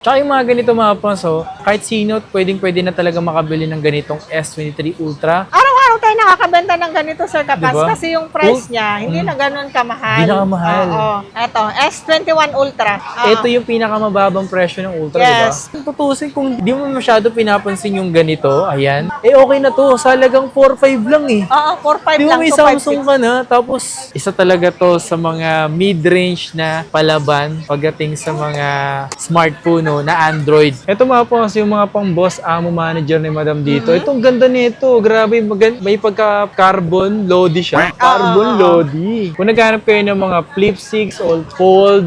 Tsaka yung mga ganito mga panso, kahit sino, pwede na talaga makabili ng ganitong S23 Ultra. Araw-araw tayo nakakabenta ng ganito, Sir Kapas, Diba? kasi yung price niya, hindi na ganun kamahal. Hindi na kamahal. Oo. Eto, S21 Ultra. Oo. Ito yung pinakamababang presyo ng Ultra, Yes. diba? Tutusin, kung di mo masyado pinapansin yung ganito, ayan, okay na to. Salagang 4.5 lang eh. Oo, 4.5 Di ba lang. may 2.56. Samsung ka na, tapos isa talaga to sa mga mid-range na palaban pagdating sa mga smartphone na Android. Ito mga po kasi yung mga pang boss amo manager ni Madam dito. Itong ganda nito, grabe, may pagka-carbon lodi siya. Carbon lodi. Kung naghanap kayo ng mga flip 6 or fold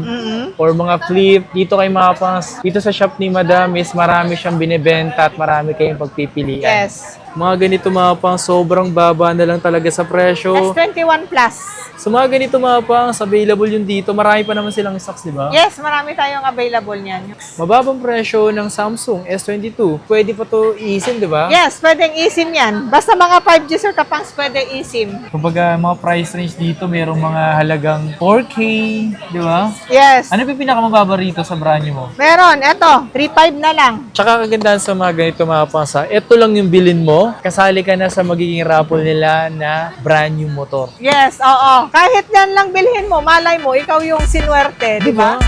or mga flip, dito kay mga pangs, dito sa shop ni Madam is marami siyang binibenta at marami kayong pagpipilian. Yes. Mga ganito mga pang sobrang baba na lang talaga sa presyo. S21 Plus. So mga ganito mga pang available yun dito. Marami pa naman silang stocks, di ba? Yes, marami tayong available niyan. Mababang presyo ng Samsung S22. Pwede pa to i-SIM, di ba? Yes, pwedeng eSIM yan. Basta mga 5G, Sir Kapangs, pwede eSIM. Kumbaga mga price range dito, mayroong mga halagang 4K, di ba? Yes. Ano yung pinakamababa rito sa brand new mo? Meron, eto, 3.5 na lang. Tsaka kagandahan sa mga ganito mga pangsa, ito lang yung bilin mo, kasali ka na sa magiging raffle nila na brand new motor. Yes, oo. Kahit yan lang bilhin mo, malay mo, ikaw yung sinuwerte, di ba?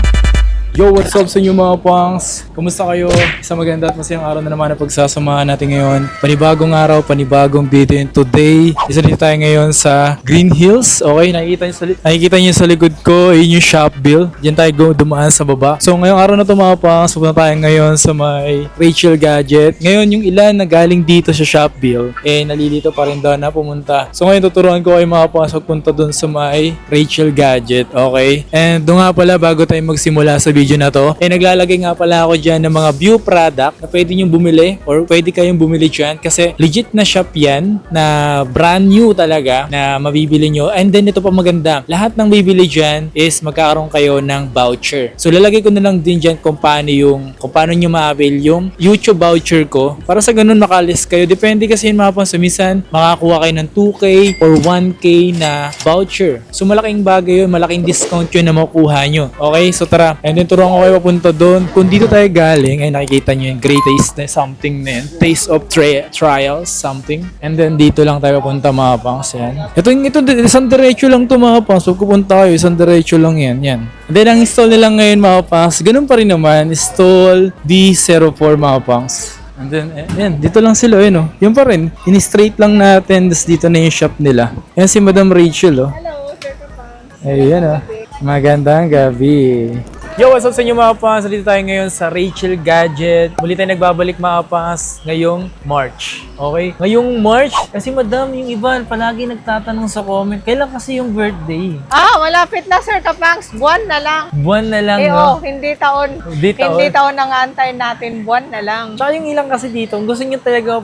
Yo, what's up sa inyo mga pangs? Kumusta kayo? Isang maganda at masayang araw na naman na pagsasamahan natin ngayon. Panibagong araw, panibagong video. And today, isa dito tayo ngayon sa Green Hills. Okay, nakikita niyo sa likod ko, yun yung Shopville. Diyan tayo dumaan sa baba. So ngayong araw na ito mga pangs, pupunta tayo ngayon sa may Rachel Gadget. Ngayon yung ilan na galing dito sa Shopville, nalilito pa rin daw na pumunta. So ngayon tuturuan ko kayo mga pangs magpunta doon sa may Rachel Gadget. Okay? And doon nga pala, bago tayo magsimula sa video na to, naglalagay nga pala ako dyan ng mga view product na pwede nyo bumili or pwede kayong bumili dyan kasi legit na shop yan na brand new talaga na mabibili nyo. And then ito pa maganda, lahat ng bibili dyan is magkakaroon kayo ng voucher. So lalagay ko na lang din dyan kung paano nyo ma-avail yung YouTube voucher ko para sa ganun makalist kayo. Depende kasi yun mga panso, minsan makakuha kayo ng 2K or 1K na voucher. So malaking bagay yun, malaking discount yun na makukuha nyo. Okay, so tara. And then turuan ko kayo papunta doon. Kung dito tayo galing, ay nakikita nyo yung great taste na something na yun. Taste of trials, something. And then dito lang tayo papunta mga pangs. Yan. Ito isang diretso lang to mga pangs. So pupunta kayo, isang diretso lang yan. Yan. And then ang install nila ngayon mga pangs, ganun pa rin naman. Install D04 mga pangs. And then, yan, dito lang sila, yun, oh. Yun pa rin, in-straight lang natin, tas dito na yung shop nila. Yan si Madam Rachel, oh. Hello, Sir Kapangs. Ayan, oh. Magandang gabi. Yo, what's up sa inyo mga pangas? Dito tayo ngayon sa Rachel Gadget. Muli tayo nagbabalik mga pangas ngayong March. Okay? Ngayong March, kasi madam, yung iba palagi nagtatanong sa comment, kailan kasi yung birthday? Malapit na, Sir Kapangs. Buwan na lang. Buwan na lang, no? Hindi taon. Hindi taon. Hindi taon ang aantayin natin. Buwan na lang. Tsaka yung ilang kasi dito, kung gusto nyo talaga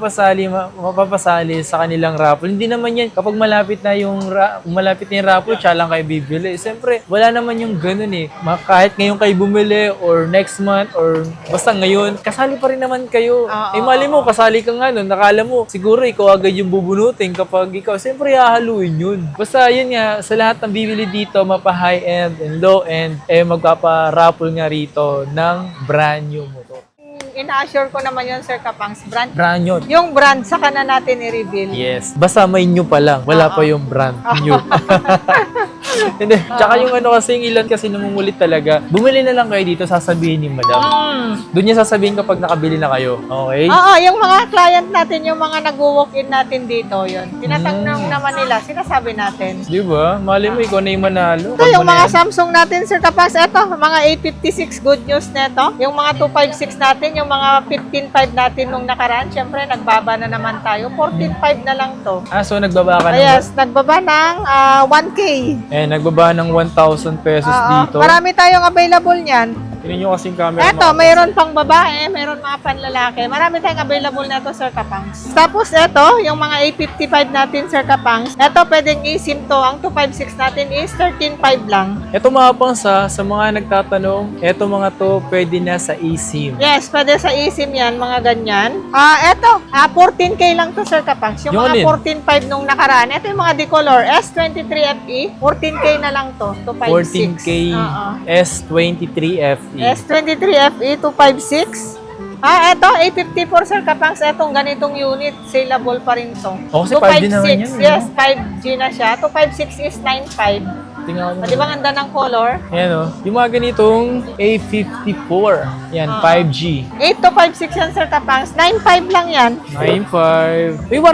mapapasali sa kanilang raffle, hindi naman yan, kapag malapit na yung raffle, tsaka lang kayo bibili. Siyempre, wala naman yung ganun eh. Kahit ngayon kayo bumili or next month or basta ngayon, kasali pa rin naman kayo. Mali mo, kasali ka nga nun, nakala mo, siguro ikaw agad yung bubunutin kapag ikaw, siyempre hahaluin yun. Basta yun nga, sa lahat ng bibili dito, mapa high-end and low-end, magpapa-raffle nga rito ng brand new motor. Ina-assure ko naman yun, Sir Kapangs. Brand new. Yung brand, saka na natin i-reveal. Yes. Basta may new pa lang. Wala pa yung brand. New. Hindi. Tsaka yung kasi yung ilan kasi namumulit talaga. Bumili na lang kayo dito, sasabihin ni Madam. Doon niya sasabihin kapag nakabili na kayo. Okay? Oo, yung mga client natin, yung mga nag-walk-in natin dito, yun. Tinatanong naman nila, sinasabi natin. Di ba? Mali mo, ikaw na yung manalo. Ito, yung mga Samsung natin, Sir Kapangs, eto, mga A56, good news neto. Yung mga 256 natin, yung mga 15.5 natin nung nakaraan, syempre, nagbaba na naman tayo. 14.5 na lang to. So nagbaba ka ng... Yes, nagbaba ng 1K. Nagbaba ng 1,000 pesos dito. Marami tayong available niyan. Tingnan nyo kasing camera. Eto, mayroon pang babae, mayroon mga panlalaki. Marami tayong available na to, Sir Kapangs. Tapos eto, yung mga A55 natin, Sir Kapangs. Eto, pwedeng eSIM to. Ang 256 natin is 13.5 lang. Eto mga pansa, sa mga nagtatanong, eto mga to pwede na sa eSIM. Yes, pwede sa eSIM yan, mga ganyan. Eto, 14K lang to, Sir Kapangs. Yung mga 14.5 nung nakaraan. Eto yung mga Decolor S23FE, 14K na lang to, 256. 14K S23F. FE. S23 FE 256. Eto, A54 Sir Kapangs. Etong ganitong unit, saleable pa rin to. Oh, kasi 5G naman yun, Yes, 5G na siya. 256 is 95. Tingnan ko Di ba ganda ng color? Ayan o. Yung mga ganitong A54. Yan, 5G. 8256 yan Sir Kapangs. 95 lang yan. 9.5. Di ba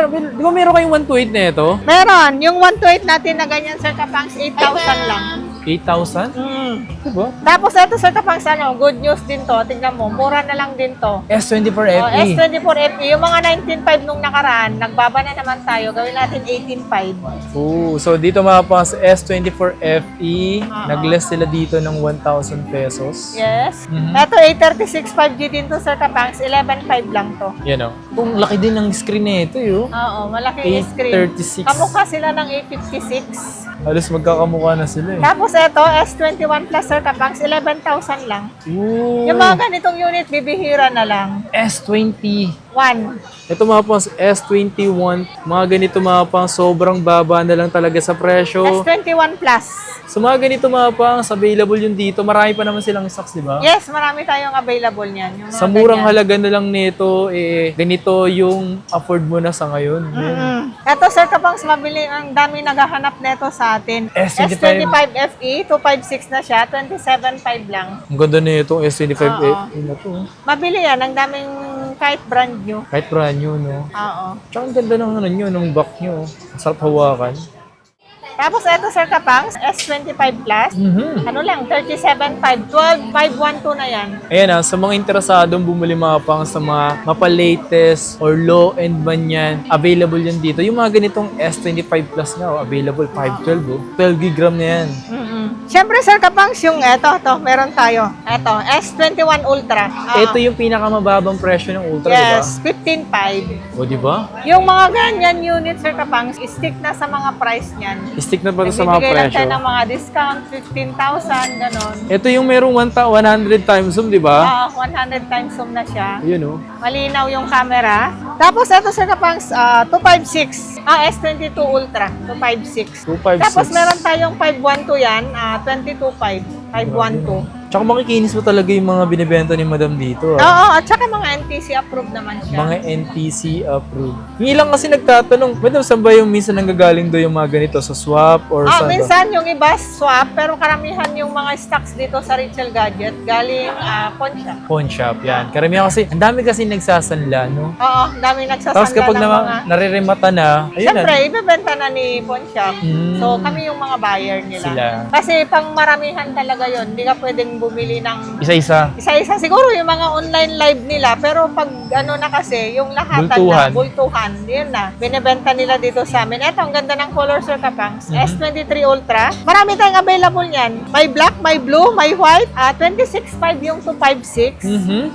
meron kayong 128 na ito? Meron. Yung 128 natin na ganyan Sir Kapangs, 8,000 lang. 8,000? Diba? Tapos ito Sir Kapangs, good news din to. Tingnan mo, mura na lang din to. S24 FE. S24 FE, yung mga 19.5 nung nakaraan, nagbaba na naman tayo. Gawin natin 18.5. So dito mga pangs, S24 FE. Oo. Nag-less sila dito ng 1,000 pesos. Yes. Mhm. Ito, A36 5G din to Sir Kapangs, 11.5 lang to. Yan o. Kung laki din ng screen nito yun. Oo, malaki yung screen. A36. Kamukha sila ng A56. Halos magkakamukha na sila eh. Tapos ito, S21 Plus Sir Kapangs, 11,000 lang. Ooh. Yung mga ganitong unit, bibihira na lang. S20. 1. Ito mga pang S21, mga ganito mga pang sobrang baba na lang talaga sa presyo. S21 Plus. So mga ganito mga pang available yun dito. Marami pa naman silang stocks, di ba? Yes, marami tayong available niyan. Yung mga Sa murang ganyan. halaga na lang nito, ganito yung afford mo na sa ngayon. Ito Sir Kapangs, mabili. Ang dami naghahanap nito sa atin. S25. S25 FE, 256 na siya, 27.5 lang. Ang ganda na itong S25 Oo. na to. Mabili yan, ang daming kahit brand new. Kahit brand new, no? Oo. Tsaka ang ganda ng ano nyo, ng back nyo. Ang sarap hawakan. Tapos ito Sir Kapangs, S25 Plus. Ano lang, 37.5, 12.512 na yan. Ayan sa mga interesadong bumili mga pang sa mga mapa-latest or low-end man yan, available yan dito. Yung mga ganitong S25 Plus nga, available 512 oh. 12 gig RAM na yan. Siyempre Sir Kapangs, yung meron tayo. Ito, S21 Ultra. Ito yung pinakamababang presyo ng Ultra, di ba? Yes, 15.5. O, di ba? Yung mga ganyan unit Sir Kapangs, stick na sa mga price niyan. Stick na pa to sa mga Nagbibigay lang presyo. tayo ng mga discount, 15,000, ganon. Ito yung merong 100 times zoom, di ba? 100 times zoom na siya. Yun oh. Malinaw yung camera. Tapos ito Sir Kapangs, 256. S22 Ultra, 256. 256. Tapos meron tayong 512 yan, 22.5. 512. Tsaka makikinis mo talaga yung mga binibenta ni Madam dito. Oo, at saka mga NTC approved naman siya. Mga NTC approved. Yung ilang kasi nagtatanong, Madam, saan ba yung minsan nanggagaling do yung mga ganito? Sa swap or saan ba? Minsan yung iba swap, pero karamihan yung mga stocks dito sa Rachel Gadget, galing pawn shop. Pawn shop, yan. Karamihan kasi, ang dami kasi nagsasanla, no? Oo, dami nagsasanla Tapos kapag ng mga... nariremata na, ayun Siyempre, na. ibebenta na ni pawn shop. Mm. So, kami yung mga buyer nila. Sila. Kasi pang maramihan talaga yon, hindi ka pwedeng bumili ng Isa-isa. isa-isa. Siguro yung mga online live nila, pero pag ano na kasi, yung lahatan Bultuhan. na, bultuhan, yun na. Binibenta nila dito sa amin. Ito, ang ganda ng color Sir Kapangs. S23 Ultra. Marami tayong available niyan. May black, may blue, may white. 26.5 yung 256.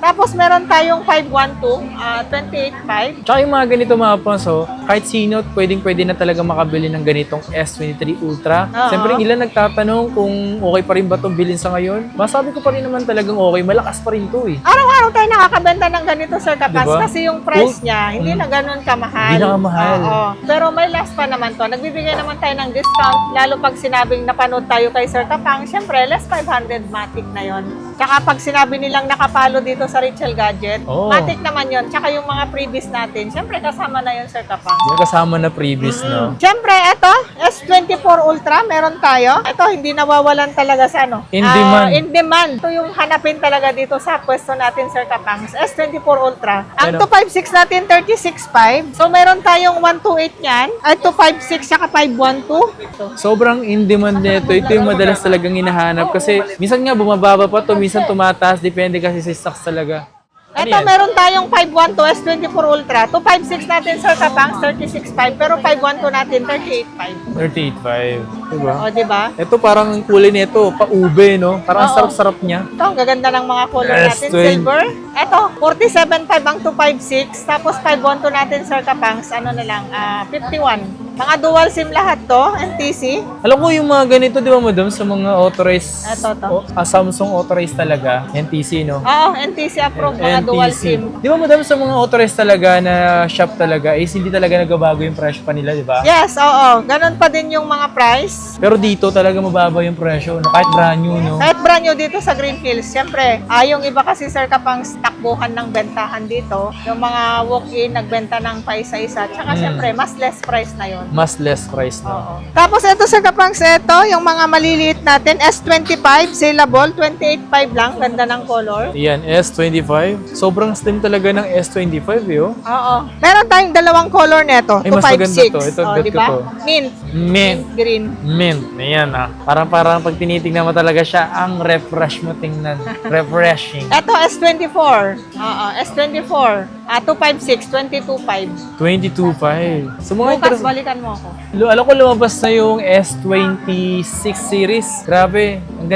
Tapos meron tayong 512, 28.5. Tsaka yung mga ganito mga panso, kahit sino, pwede na talaga makabili ng ganitong S23 Ultra. Oo. Siyempre, ilan nagtatanong kung okay pa rin ba itong bilhin sa ngayon? Masabi ko pa rin naman talagang okay, malakas pa rin to eh. Araw-araw tayo nakakabenta ng ganito Sir Kapas Diba? kasi yung price niya hindi na ganun kamahal. Hindi na kamahal. Oo. Pero may last pa naman to. Nagbibigay naman tayo ng discount lalo pag sinabing napanood tayo kay Sir Kapang. Siyempre, less 500 matic na yon. Tsaka pag sinabi nilang nakapalo dito sa Rachel Gadget, Oo. matic naman yon. Tsaka yung mga previous natin, siyempre kasama na yon Sir Kapang. Yung kasama na previous, no? Siyempre, ito, S24 Ultra, meron tayo. Ito, hindi nawawalan talaga sa ano. In demand. In demand. Ito yung hanapin talaga dito sa pwesto natin, Sir Kapangs. S24 Ultra. Ang Ano? 256 natin, 36.5. So, meron tayong 128 yan. Ay, 256 saka 512. Ito. Sobrang in demand nito. Ito yung madalas talagang hinahanap kasi minsan nga bumababa pa to, minsan tumataas, depende kasi sa stocks talaga. Ano Ito, yan? meron tayong 512 S24 Ultra. 256 natin, Sir Kapangs, 36.5. Pero 512 natin, 38.5. 38.5. Diba? O, diba? Ito parang ang kulay nito, pa-ube, no? Parang ang Oo. sarap-sarap niya. Ito, ang gaganda ng mga color Yes, natin. twin. Silver. Ito, 47.5 ang 256. Tapos 512 natin, Sir Kapangs, ano na lang, 51. Mga dual SIM lahat to, NTC. Alam ko yung mga ganito, di ba madam, sa mga authorized, Eto. Samsung authorized talaga, NTC, no? Oo, NTC approved mga dual SIM. Di ba madam, sa mga authorized talaga na shop talaga, is hindi talaga nagbabago yung presyo pa nila, di ba? Yes, oo. Ganon pa din yung mga price. Pero dito talaga mababa yung presyo, no? Kahit brand new, no? Kahit brand new dito sa Green Hills, siyempre, yung iba kasi sir kapang takbuhan ng bentahan dito, yung mga walk-in nagbenta ng paisa-isa, tsaka siyempre, mas less price na yun. Mas less price, no? Oo. Tapos ito sir kapang ito, yung mga maliliit natin, S25, saleable, 28.5 lang, ganda ng color. Yan, S25. Sobrang slim talaga ng S25, yo. Oo. Meron tayong dalawang color nito, Ay, mas maganda 256. to. Ito, Oh, bet ko diba? to. Mint. Mint. Green. Mint. Ayan, ah. Parang pag tinitignan mo talaga siya, ang refresh mo tingnan. Refreshing. Ito, S24. Oo, S24. 256, 22.5. 22.5. So, Bukas, balikan mo ako. Alam ko lumabas na yung S26 series. Grabe. Ang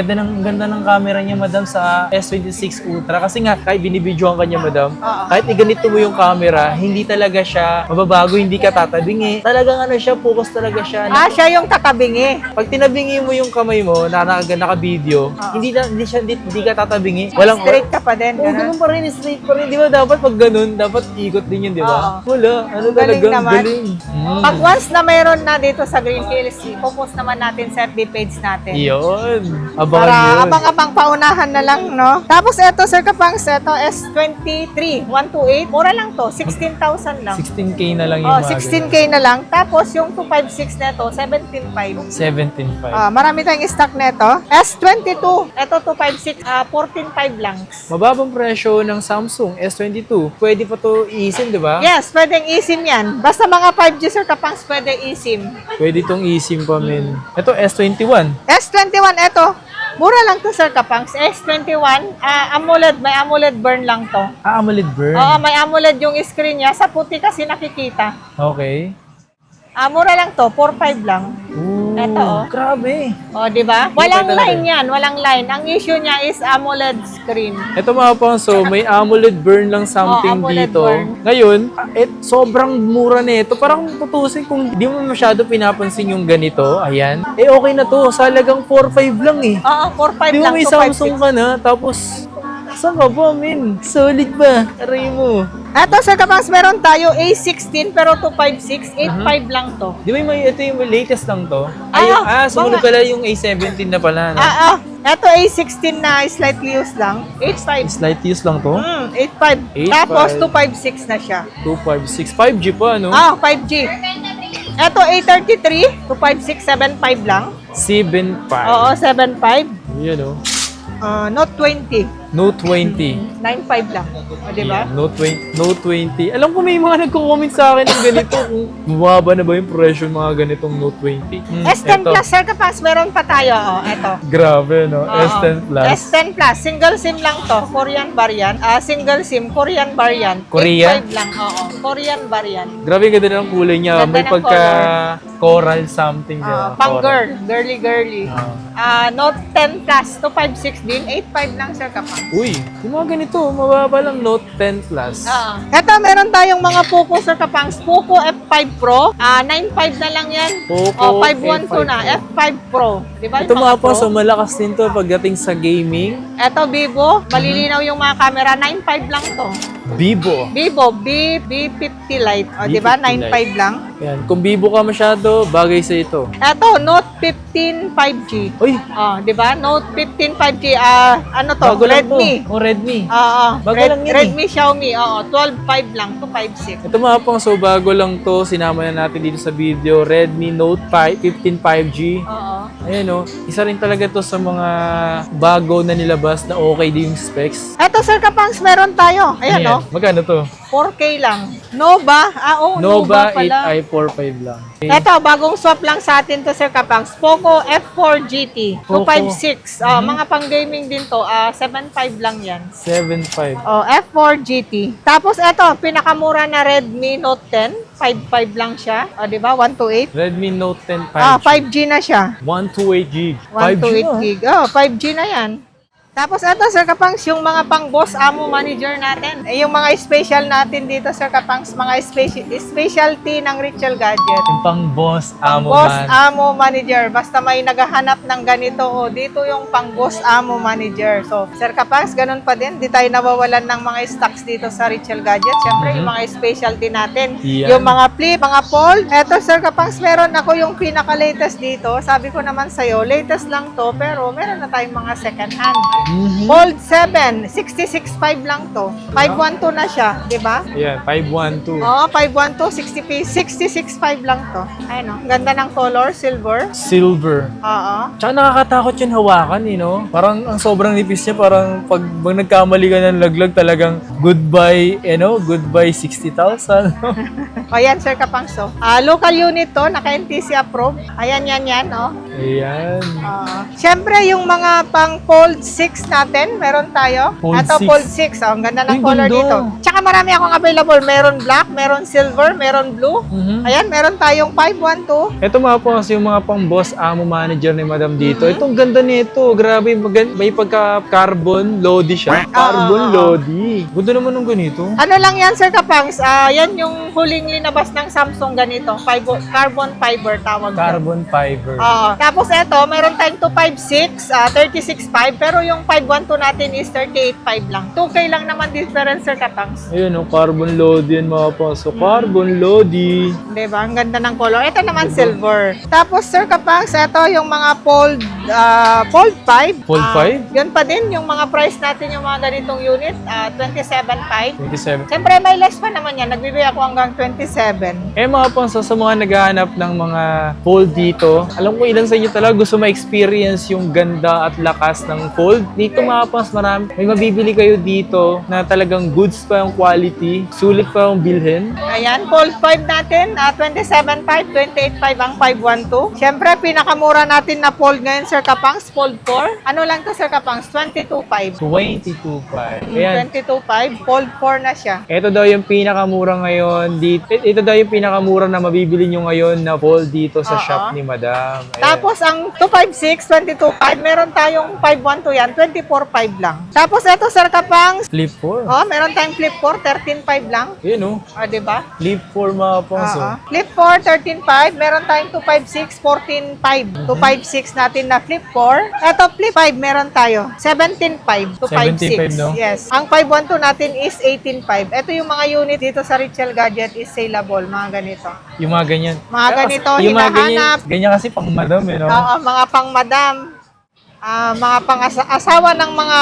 ganda ng camera niya, madam, sa S26 Ultra. Kasi nga, kahit binibidyoan ka niya, madam, Oo. kahit iganito mo yung camera, hindi talaga siya mababago, hindi ka tatabingi. Talagang ano siya, focus talaga siya. Siya yung tatabingi. Pag tinabingi mo yung kamay mo na naka-video, hindi ka tatabingi. Walang Straight ka pa din. Oo, Ganun. ganun pa rin, straight pa rin. Di ba dapat pag ganun, dapat ikot din yun, di ba? Oo. Wala, ano Galing talaga, naman. galing. Pag once na mayroon na dito sa Green Hills, focus naman natin sa FB page natin. Yun. Para Abangan yun. abang-abang paunahan na lang, no? Tapos eto, Sir Kapangs, eto S23, 128. Mura lang to, 16,000 lang. 16K na lang yung Oh, mga 16K na lang. Tapos yung 256 neto, 17,500. 17.5. Marami tayong stock neto. S22, eto 256, 14,500 lang. Mababang presyo ng Samsung S22. Pwede pa to i-SIM, di ba? Yes, pwedeng eSIM yan. Basta mga 5G, Sir Kapangs, pwede eSIM. Pwede tong eSIM pa, men. Ito, S21. S21, eto. Mura lang to, Sir Kapangs. S21, AMOLED. May AMOLED burn lang to. AMOLED burn. Oo, may AMOLED yung screen niya. Sa puti kasi nakikita. Okay. Mura lang to, 4,500 lang. Ooh, Eto, oh. grabe. Di ba? Walang talaga. line yan, walang line. Ang issue niya is AMOLED screen. Ito mga pangso, may AMOLED burn lang something AMOLED dito. burn. Ngayon, sobrang mura nito. Parang tutusin kung di mo masyado pinapansin yung ganito, ayan. Okay na to. Salagang 4.5 lang eh. Oo, 4,500 Di lang, ba may 256. Samsung ka na, tapos saan ka ba, min? Solid ba? Aray mo. Eto, Sir Kapangs, meron tayo A16 pero 256, 8,500 lang to. Di ba ito yung latest lang to? mga- Sumunod pala yung A17 na pala. No? Eto A16 na slightly used lang, 8,500. Slight use lang to? 8,500. 8,500. Tapos 256 na siya. 256. 5G pa, no? 5G. Eto A33, 256, 7,500 lang. 7.5. Oo, 7,500. Yan, oh. Note 20, Note 20. 9,500 lang. Diba? Yeah, Note 20. Note 20. Alam ko may mga nagko-comment sa akin ng ganito kung bumaba na ba yung presyo ng mga ganitong Note 20. S10 eto. Plus, Sir Kapangs, meron pa tayo. Eto. Grabe, no? Oo. S10 Plus. S10 Plus, single SIM lang to, Korean variant. Single SIM, Korean variant. Korea? 8,500 lang, oo. Korean variant. Grabe ganda ng kulay niya. Ganda May ng pagka coral something. Pang girl, girly. Note 10 Plus, 256 din, 8,500 lang, Sir Kapangs. Uy, yung mga ganito, mababa lang Note 10 Plus. Ito, meron tayong mga Poco, Sir Kapangs. Poco F5 Pro, 9,500 na lang yan. Poco 512 na, F5 Pro. Di ba Ito yung mga Pro? po, so malakas din to pagdating sa gaming. Ito, Vivo, malilinaw yung mga camera, 9,500 lang to. Vivo. Vivo, B50 Lite. O, di ba? B50 9,500 lang. Yan. Kung Vivo ka masyado, bagay sa ito. Ito, Note 15 5G. Uy, O, di ba? Note 15 5G. Ano to? bago lang Redmi. to. Redmi. Oo. Bago lang yun Redmi, Xiaomi. Oo, 12,500 lang to 5,600. Ito mga pang, so bago lang to. Sinama na natin dito sa video. Redmi Note 5, 15 5G. Oo. Ayan o. Isa rin talaga to sa mga bago na nilabas na okay din yung specs. Ito, Sir Kapangs, meron tayo. Ayan, no? Magkano to? 4K lang. Nova. Nova Nova pala. 8i45 lang. Ito, bagong swap lang sa atin to, Sir Kapangs. Poco F4 GT. 256. Mga pang-gaming din to. 7,500 lang yan. 7.5. F4 GT. Tapos ito, pinakamura na Redmi Note 10. 5,500 lang siya. Di ba? 128. Redmi Note 10 5G. 5G na siya. 128 gig. 128 gig. 5G na yan. Tapos ito, Sir Kapangs, yung mga pang boss amo manager natin. Yung mga special natin dito, Sir Kapangs, mga specialty ng Ritual Gadget. Yung pang boss amo Boss man. amo manager. Basta may naghahanap ng ganito, dito yung pang boss amo manager. So, Sir Kapangs, ganun pa din. Di tayo nawawalan ng mga stocks dito sa Ritual Gadget. Siyempre, yung mga specialty natin. Yan. Yung mga flip, mga fold. Eto, Sir Kapangs, meron ako yung pinaka-latest dito. Sabi ko naman sa'yo, latest lang to, pero meron na tayong mga second hand. Fold 7, 66.5 lang to. 512 na siya, di ba? Yeah, 512. Oo, 512, 66.5 lang to. Ayun, oh. Ganda ng color, silver. Silver. Oo. Tsaka nakakatakot yung hawakan, Parang ang sobrang nipis niya, parang pag nagkamali ka ng laglag talagang goodbye, goodbye 60,000. O yan, Sir Kapangso. Local unit to, naka-NTC approve. Ayan, yan, oh. Ayan. Siyempre, yung mga pang fold 6 natin, meron tayo. Fold Ito, 6. fold 6. Oh, ang ganda ng Uy, color ganda. dito. Tsaka marami akong available. Meron black, meron silver, meron blue. Ayan, meron tayong 512. Ito mga po kasi yung mga pang boss amo manager ni Madam dito. Itong ganda nito. Grabe, may pagka-carbon lodi siya. Carbon lodi. Ganda naman ng ganito. Ano lang yan, Sir Kapangs? Yan yung huling linabas ng Samsung ganito. Carbon fiber tawag. Carbon fiber. Oo. Tapos eto, meron tayong 256, 36.5, pero yung 512 natin is 38.5 lang. 2K lang naman difference, Sir Kapangs. Ayun, carbon lodi yan mga po. So, carbon lodi. Diba? Ang ganda ng color. Ito naman silver. Tapos, Sir Kapangs, ito yung mga fold 5. Fold 5? Yun pa din, yung mga price natin, yung mga ganitong unit, 27.5. 27. Siyempre, may less pa naman yan. Nagbibigay ako hanggang 27. Eh mga po, sa mga naghahanap ng mga fold dito, alam ko ilan sa inyo talaga gusto ma-experience yung ganda at lakas ng fold. Dito mga po, marami. May mabibili kayo dito na talagang goods pa yung quality, sulit pa yung bilhin. Ayan, fold 5 natin, 27.5, 28.5 ang 512. Siyempre, pinakamura natin na fold ngayon, Sir Kapangs, fold 4. Ano lang to, Sir Kapangs? 22.5. 22.5. Ayan. 22.5, fold 4 na siya. Ito daw yung pinakamura ngayon dito. Ito daw yung pinakamura na mabibili nyo ngayon na fold dito sa shop ni Madam. Ayan. Tapos, ang 256, 22.5, meron tayong 512 yan, 24.5 lang. Tapos, ito, Sir Kapangs, Flip 4. meron tayong flip 4, 13.5 lang. Yun Diba? Flip 4 mga pangso. Flip 4, 13.5. Meron tayong 256, 14.5. 256 natin na flip 4. Ito, flip 5, meron tayo. 17.5 to 17.5, 56. no? Yes. Ang 512 natin is 18.5. Ito yung mga unit dito sa Ritual Gadget is saleable. Mga ganito. Yung mga ganyan. Mga ganito, Yung mga ganyan, hinahanap. ganyan kasi pang Madam, Oo, mga pang madam. Mga pang-asawa ng mga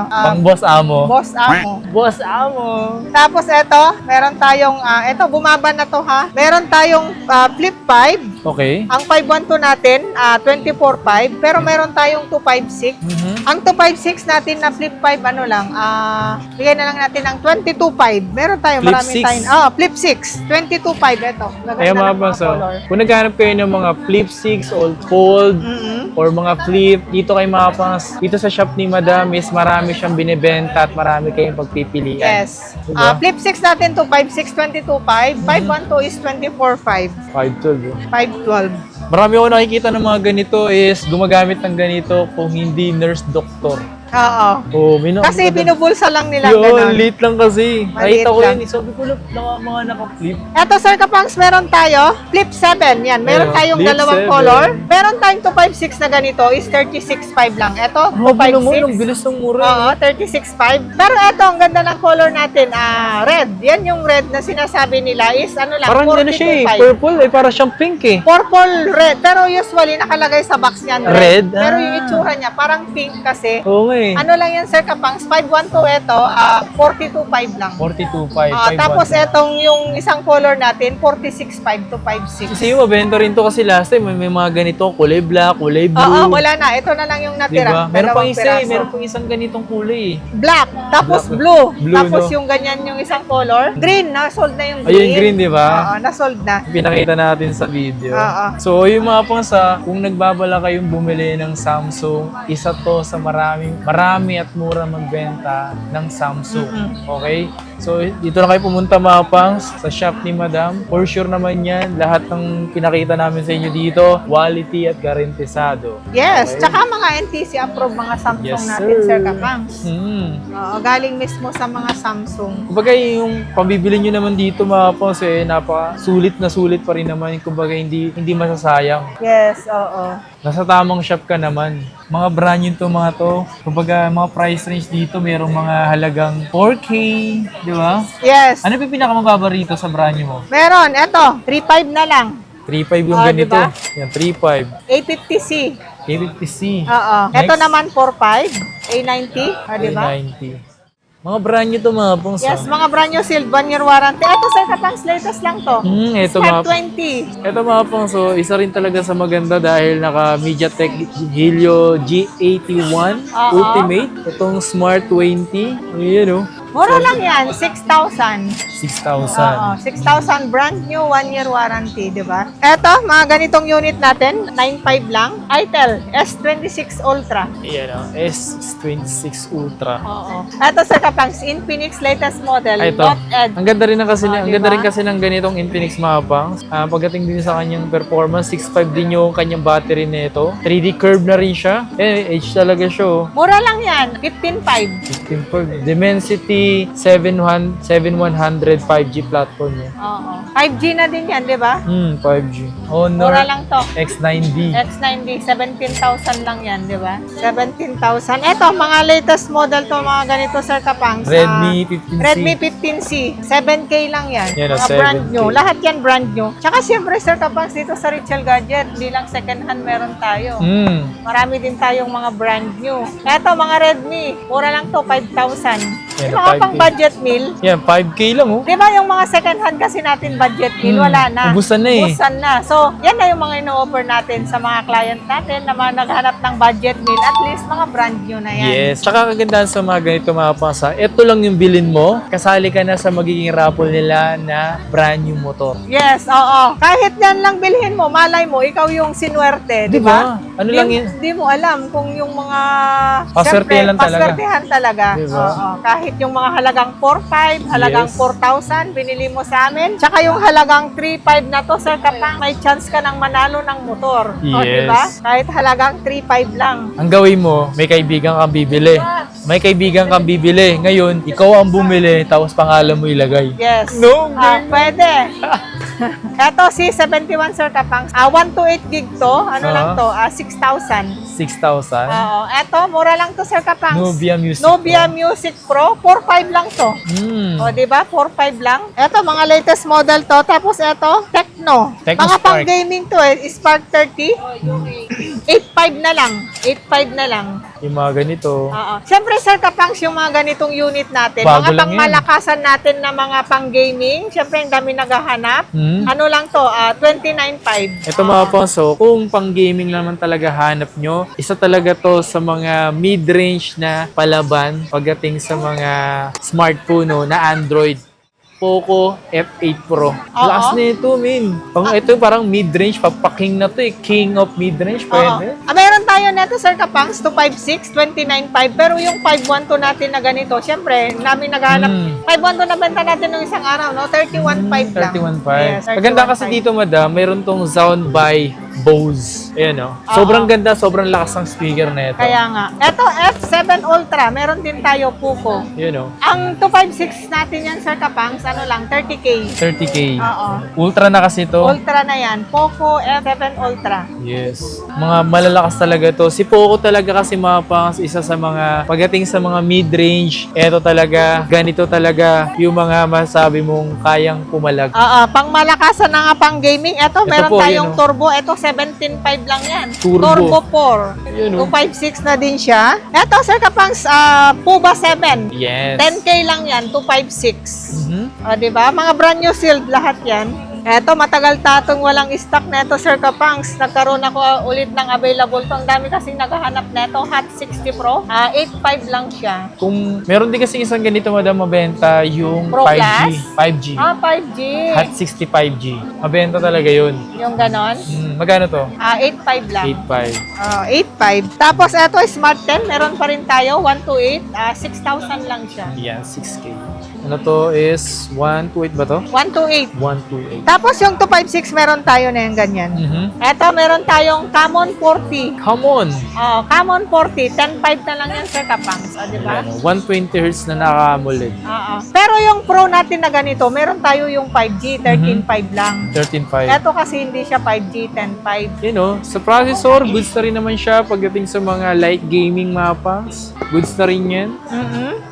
pang boss amo. boss amo. Boss amo. Tapos ito, meron tayong, ito bumaba na to ha. Meron tayong flip 5. Okay. Ang 512 natin, 24.5. Pero meron tayong 256. Ang 256 natin na flip 5, bigay na lang natin ng 22.5. Meron tayo, Flip marami 6. tayo. Flip 6. 22.5 ito. Maganda Kaya mga ng pangso, color. kung naghanap kayo ng mga flip 6 or fold or mga flip, dito kay mga pangso, dito sa shop ni Madam is marami siyang binibenta at marami kayong pagpipilian. Yes. Diba? Flip 6 natin, 256, 22.5. 512 is 24.5. 512. 512. Marami ako nakikita ng mga ganito is gumagamit ng ganito kung hindi nurse doctor. Oo. Oh, Kasi binubulsa lang nila yun, ganun. late lang kasi. Maliit Nakita ko lang. yun, sabi ko lang, mga naka-flip. Eto, Sir Kapangs, meron tayo. Flip 7. Yan. Meron Ayun, tayong flip dalawang 7. color. Meron tayong 256 na ganito is 36.5 lang. Eto, Grabe naman, ang 256. bilis ng mura. Oo, 36.5. Pero eto, ang ganda ng color natin. Red. Yan yung red na sinasabi nila is lang, Parang ano siya eh, 42.5. purple eh, parang siyang pink eh. Purple, red. Pero usually, nakalagay sa box niyan Red? Pero Ah. yung itsura niya, parang pink kasi. Oo nga eh. Ano lang yan, Sir Kapangs? 512 ito, 42.5 lang. 42.5. Tapos etong yung isang color natin, 46.5 to 56. Kasi yung mabenta rin to kasi last time, may mga ganito, kulay black, kulay blue. Oo, wala na. Ito na lang yung natira. Diba? Meron pang Dalawang isa eh, piraso. meron pang isang ganitong kulay eh. Black, tapos Black. blue. Blue, Tapos no? yung ganyan yung isang color. Green, na-sold na yung green. Ayun, green, di ba? Oo, na-sold na. Pinakita natin sa video. Oo. So, yung mga pangsa, kung nagbabala kayong bumili ng Samsung, isa to sa maraming marami at mura magbenta ng Samsung. Okay? So, dito na kayo pumunta mga pangs sa shop ni Madam. For sure naman yan, lahat ng pinakita namin sa inyo dito, quality at garantisado. Yes, Okay. tsaka mga NTC approved mga Samsung Yes, natin, sir. Sir Kapangs. Oo, galing mismo sa mga Samsung. Kumbaga yung pambibili nyo naman dito mga pangs sulit na sulit pa rin naman. Kumbaga hindi masasayang. Yes, oo. Nasa tamang shop ka naman. Mga brand new to mga to. Kumbaga mga price range dito, merong mga halagang 4K, di ba? Yes. Ano pa yung pinakamababa rito sa brand new mo? Meron, eto, 3.5 na lang. 3.5 yung Oh, ganito. diba? Yan, 3.5. A50C. A50C. Oo. Next. Ito naman 4.5. A90. Di ba? A90. Mga brand new to mga pangs. Yes, mga brand new sealed 1 year warranty. Ito, Sir Kapangs, latest lang to. Ito Smart mga 20. Ito mga pang, so isa rin talaga sa maganda dahil naka MediaTek Helio G81 Oo. Ultimate. Itong Smart 20. Ayan o. Mura lang yan, 6,000. 6,000. Oo, 6,000 brand new 1 year warranty, di ba? Ito, mga ganitong unit natin, 9.5 lang. Itel S26 Ultra. Ayan o. S26 Ultra. Oo. Ito, Sir Kapangs, Infinix latest model, Ay, ito. Dot Edge. Ang ganda rin ng kasi, ang ganda diba? rin kasi ng ganitong Infinix mga pangs. Pagdating din sa kanyang performance, 6.5 din yung kanyang battery nito. 3D curve na rin siya. H talaga siya oh. Mura lang yan, 15.5. 15 Dimensity 7100 5G platform niya. Oo. 5G na din yan, di ba? 5G. Honor Mura lang to. X9D. X9D, 17,000 lang yan, di ba? 17,000. Ito, mga latest model to, mga ganito, Sir Kapangs. Redmi 15C. Redmi 15C. 7K lang yan. Yan, Mga 7K. brand new. Lahat yan brand new. Tsaka siyempre, Sir Kapangs, dito sa Richel Gadget, hindi lang second hand meron tayo. Marami din tayong mga brand new. Eto, mga Redmi. Mura lang to, 5,000. Yan, Yung mga 5K. pang budget meal. Yan, 5K lang oh. Di ba yung mga second hand kasi natin budget meal, wala na. Ubusan na eh. Ubusan na. So, yan na yung mga ino-offer natin sa mga client natin na mga naghanap ng budget meal. At least mga brand new na yan. Yes. Tsaka kagandahan sa mga ganito mga pangsa, ito lang yung bilin mo, kasali ka na sa magiging raffle nila na brand new motor. Yes, oo. Kahit yan lang bilhin mo, malay mo, ikaw yung sinuwerte, di ba? Ano lang yun? Di mo alam kung yung mga... Paswertehan lang talaga. Paswertehan talaga. Diba? Oo. Kahit yung mga halagang 4,500, halagang Yes. 4,000, binili mo sa amin. Tsaka yung halagang 3,500 na to, Sir Kapang, may chance ka ng manalo ng motor. O, Yes. diba? Kahit halagang 3,500 lang. Ang gawin mo, may kaibigan kang bibili. May kaibigan kang bibili. Ngayon, ikaw ang bumili, tapos pangalan mo ilagay. Yes. No, Pwede. Eto, si 71 Sir Kapang. 128 gig to. Ano lang to? 6,000. 6,000. Oo. Eto, mura lang to Sir Kapang. Nubia Music Nubia Music Pro. 4,500 lang to. O, di ba? 4,500 lang. Eto, mga latest model to. Tapos eto, Tecno. Tecno Mga Spark. pang gaming to eh. Spark 30. 8,500 na lang. 8,500 na lang. Yung mga ganito. Oo. Siyempre, Sir Kapangs, yung mga ganitong unit natin, Bago mga lang pangmalakasan natin na mga pang-gaming, siyempre, ang dami naghahanap. Ano lang to, 29,500. Ito mga ponso, kung pang gaming naman talaga hanap nyo, isa talaga to sa mga mid-range na palaban pagdating sa mga smartphone no, na Android. Poco F8 Pro. Lakas na ito, min. Ito parang mid-range, papaking na to eh. King of mid-range, pwede. Meron tayo neto, Sir Kapangs, 256, 29,500. Pero yung 512 natin na ganito, siyempre, namin naghahanap. 512 na benta natin ng isang araw, no? 31,500 lang. 31.5. Yes, Maganda kasi 31,500. dito, madam, mayroon tong sound by Bose. Ayan o. Sobrang ganda, sobrang lakas ng speaker na ito. Kaya nga. Eto, F7 Ultra, meron din tayo, Poco. Yun o. Ang 256 natin yan, Sir Kapangs, ano lang, 30K. 30K. Oo. Ultra na kasi to. Ultra na yan. Poco F7 Ultra. Yes. Mga malalakas talaga to. Si Poco talaga kasi mga pangs, isa sa mga, pagdating sa mga mid-range, eto talaga, ganito talaga yung mga masabi mong kayang pumalag. Pang malakasan na nga pang gaming. Ito, meron po, tayong yun, turbo. Ito, 17.5 lang yan. Turbo. 4. Yun, oh. 256 na din siya. Ito, Sir Kapangs, Puba 7. Yes. 10K lang yan, 256. Mhm. Diba? Mga brand new sealed lahat yan. Eto, matagal tatong walang stock neto, Sir Kapangs. Nagkaroon ako ulit ng available to. Ang dami kasing naghahanap neto. Hot 60 Pro. 8.5 lang siya. Kung meron din kasi isang ganito, madam, mabenta yung Pro 5G. Plus? 5G. 5G. Hot 65G. Mabenta talaga yun. Yung ganon. Magkano to? 8.5 lang. 8.5. 8.5. Tapos eto, Smart 10. Meron pa rin tayo. 128. 6,000 lang siya. Yan, 6K. Ano to is 128 ba to? 128. 128. Tapos yung 256, meron tayo na yung ganyan. Eto, meron tayong Camon 40. Come on! Camon 40. 10.5 na lang yan, Sir Kapangs. O, diba? Ayan, 120 Hz na naka-AMOLED. Oo. Pero yung Pro natin na ganito, meron tayo yung 5G, 13.5 lang. 13.5. Eto kasi hindi siya 5G, 10.5. You know, sa processor, goods na rin naman siya pagdating sa mga light gaming mapas. Goods na rin yan.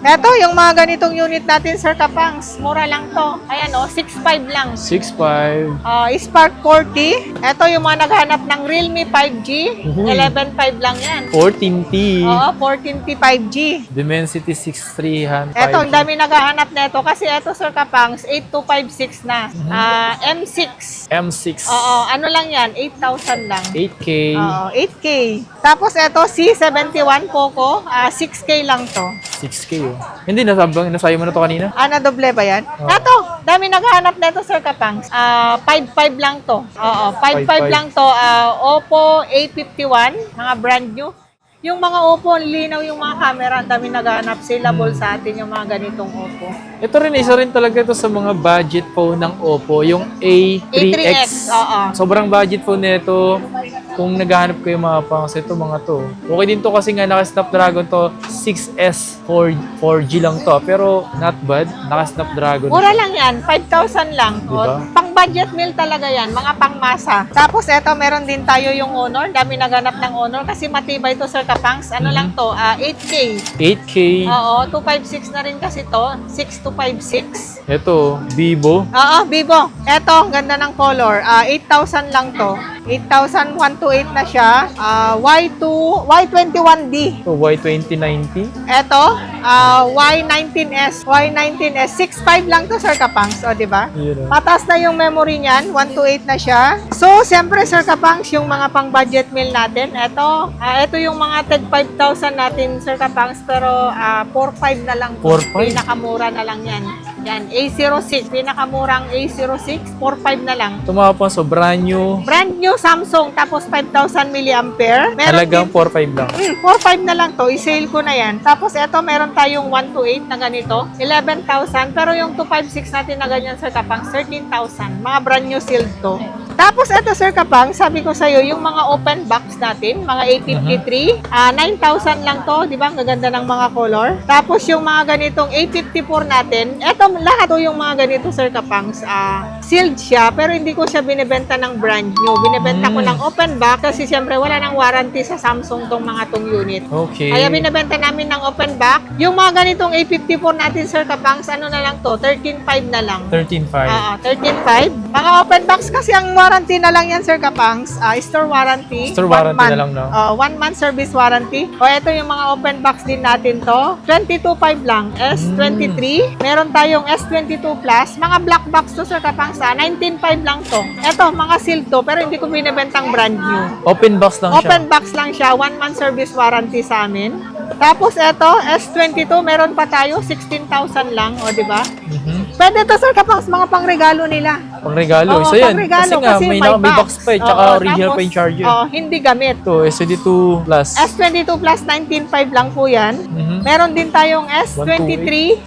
Eto, yung mga ganitong unit natin, Sir Kapangs, mura lang to. Ayan 6.5 lang. 6.5. Spark 40. Eto yung mga naghanap ng Realme 5G. Uhuy. 11.5 lang yan. 14T. Oo, 14T 5G. Dimensity 6300. Eto, ang dami naghahanap nito kasi eto, Sir Kapangs, 8256 na. M6. M6. Oo, ano lang yan, 8,000 lang. 8K. Oo, 8K. Tapos eto, C71 Poco, 6K lang to. 6K oh. Hindi, nasayo mo na to kanina? Na doble ba yan? Oo. Eto, dami naghahanap nito, Sir Kapangs. 5.5 lang to. Oo, 5.5 5.5 lang to. Oppo A51, mga brand new. Yung mga Oppo, linaw yung mga camera, ang dami naghahanap. Saleable sa atin yung mga ganitong Oppo. Ito rin, isa rin talaga ito sa mga budget phone ng Oppo, yung A3X. Oo. Sobrang budget phone nito. Kung naghahanap kayo mga pangas, ito mga to. Okay din to kasi nga naka-Snapdragon to 6S 4G lang to. Pero not bad, naka-Snapdragon. Mura lang yan, 5,000 lang. Diba? Pang budget meal talaga yan, mga pangmasa. Tapos eto, meron din tayo yung Honor. Dami naghanap ng Honor kasi matibay to, Sir Kapangs. Ano lang to, 8K. 8K. Oo, 256 na rin kasi to. 6256. Ito, Vivo. Oo, Vivo. Eto, ang ganda ng color. 8,000 lang to. 8,128 na siya. Y21D. Ito, Y2090. Eto, Y19S. Y19S. 6.5 lang to, Sir Kapangs. O, diba? Yun, oh. Mataas na yung memory niyan. 128 na siya. So, siyempre, Sir Kapangs, yung mga pang-budget meal natin. Ito yung mga tag 5,000 natin, Sir Kapangs. Pero, 4.5 na lang. 4.5? Pinakamura na lang yan. Yan, A06. Pinakamurang A06. 4.5 na lang. Ito mga pangas, so brand new. Brand new Samsung. Tapos, 5,000 mAh. Halagang 4.5 lang. 4.5 na lang to. I-sale ko na yan. Tapos, eto, meron tayong 128 na ganito. 11,000. Pero yung 256 natin na ganyan, Sir Kapang, 13,000. Mga brand new sealed to. Tapos, eto, Sir Kapang, sabi ko sa'yo, yung mga open box natin, mga A53, 9,000 lang to. Di ba? Ang gaganda ng mga color. Tapos, yung mga ganitong A54 natin, eto, lahat to yung mga ganito, Sir Kapangs, sealed siya, pero hindi ko siya binibenta ng brand new. Binibenta ko ng open box kasi siyempre wala nang warranty sa Samsung tong mga tong unit. Okay. Kaya binibenta namin ng open box. Yung mga ganitong A54 natin, Sir Kapangs, ano na lang to? 13.5 na lang. 13.5. 13.5. Mga open box kasi ang warranty na lang yan, Sir Kapangs. Store warranty. Store 1 warranty month. na lang, no? 1 month service warranty. O, ito yung mga open box din natin to. 22.5 lang. S23. Meron tayong S22 Plus. Mga black box to, Sir Kapangs, 19.5 lang to. Ito, mga sealed to, pero hindi ko binibentang brand new. Open box lang siya. Open box lang siya. 1 month service warranty sa amin. Tapos ito, S22, meron pa tayo. 16,000 lang. O, di ba? Pwede to, Sir Kapangs, mga pangregalo nila. Pangregalo. Oo, So yan. pangregalo, Kasi nga, kasi may, may may box pa eh. Tsaka Oo, original tapos, pa yung charger. hindi gamit. Ito, SD2 Plus. S22 Plus, 19.5 lang po yan. Meron din tayong S23,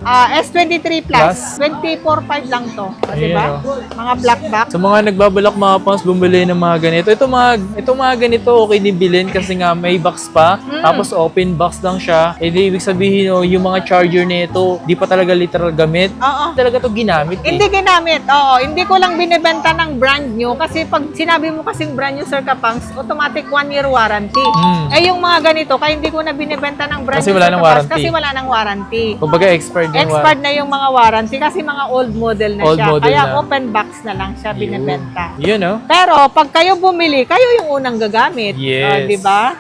S23 Plus, 24.5 lang to. O, di ba? Ayan, Mga black box. Sa mga nagbabalak mga pangs bumili ng mga ganito. Ito mga ganito okay din bilhin kasi nga may box pa. Tapos open box lang siya. Eh di ibig sabihin yung mga charger nito, di pa talaga literal gamit. Oo. Talaga to ginamit eh. Hindi ginamit. Oo, hindi ko lang binibenta ng brand new kasi pag sinabi mo kasing brand new, Sir Kapangs, automatic 1 year warranty. Eh yung mga ganito, kaya hindi ko na binibenta ng brand Kasi new, wala Sir nang Kapangs, warranty. kasi wala nang warranty. Kumbaga expired yung Expired na yung mga warranty kasi mga old model na Old siya. model Kaya na. open box na lang siya binibenta. Yun, no? Pero pag kayo bumili, kayo yung unang gagamit. Yes. Di ba?